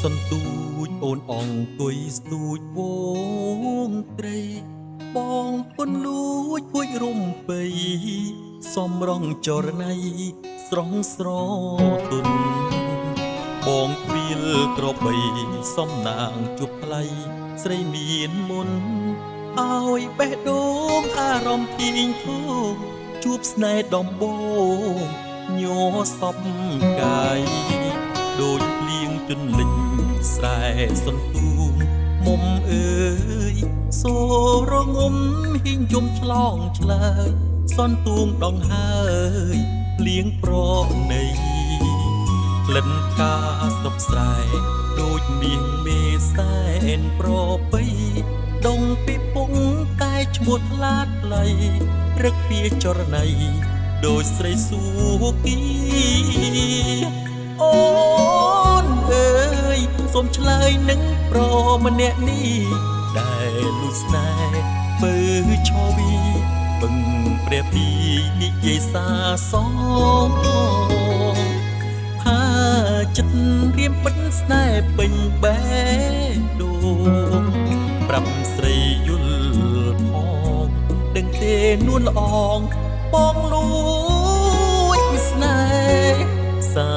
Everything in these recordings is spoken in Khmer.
សន្ទូចអូនអង្គុយស្ទូចវងត្រីបងពុនលួចពួយរំពៃសំរងចរណៃស្រស់ស្រទុនបងគ្វីលក្របីសំណាងជួបថ្លៃស្រីមានមុនឲ្យបេះដូងអារម្មណ៍ទីងធូជួបស្នេហ៍ដំបងញ័រសពកាយដូចភ្លៀងជន់លិចស្រែសន្ទូងមុំអើយសូរងំហ៊ីងយំឆ្លងឆ្លើយសន្ទូងដងហើយភ្លៀងប្រណីក្លិនកាស្រុកស្រែដូចនាងមេសែនប្របីដងពីពុងតែឈ្មោះថ្លាតថ្លៃរឹកពីចរណៃដូចស្រីសួគីអូនអើយសូមឆ្លើយនឹងប្រម្នាក់នេះដែលលួចស្នេហ៍ពើឆោវីបឹងព្រះពីនិយាយសាសងថាចិត្តរៀមបិទស្នេហ៍ពេញបេះដូងប្រាប់ស្រីយល់ផងដឹងទេនួនល្អងបងលួចស្នេហ៍សា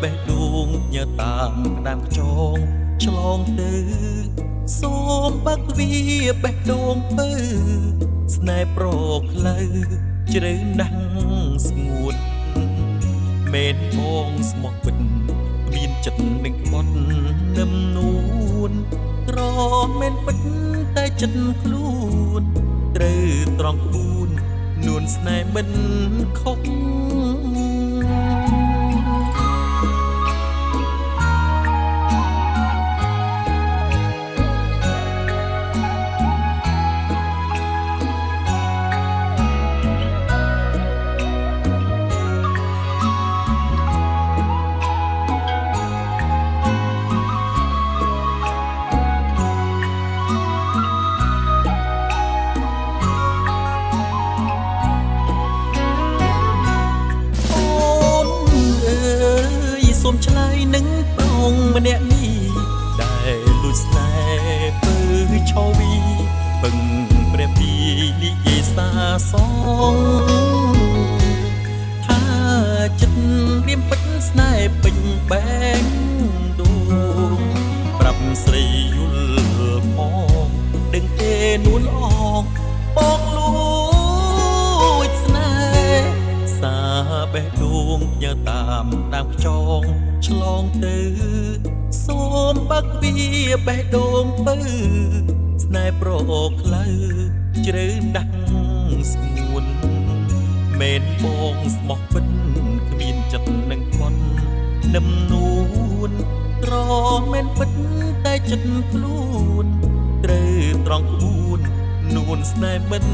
បេះដូងញើតាមក្តាមខ្ចងឆ្លងទៅសូមបើកវាបេះដូងពើស្នេហ៍ប្រខ្លៅជ្រៅណាស់ស្ងួតមែនបងស្មោះពិតមានចិត្តនឹងក្បត់នឹមនួនក្រមែនពិតតែចិត្តខ្លួនត្រូវត្រង់ក្បួននួនស្នេហ៍មិនខុសសូមឆ្លើយនឹងប្រងម្នាក់នេះដែលលួចស្នេហ៍ពើឆោវីបឹងព្រះពីនិយាយសាសងថាចិត្តរៀមពិតស្នេហ៍ពេញបែងដូងប្រាប់ស្រីយល់ផងដឹងទេនួនអងបងលួចស្នេហ៍សាបេះដូងញើតាមដាមខ្ចងឆ្លងទៅសូមបើកវាបេះដូងពើស្នេហ៍ប្រខ្លៅជ្រៅដាស់ស្ងួនមែនបងស្មោះពិតគ្មានចិត្តនឹងខ្វន់នឹមនួនក្រមែនពិតតែចិត្តខ្លួនត្រូវត្រង់ក្បួននួនស្នេហ៍មិន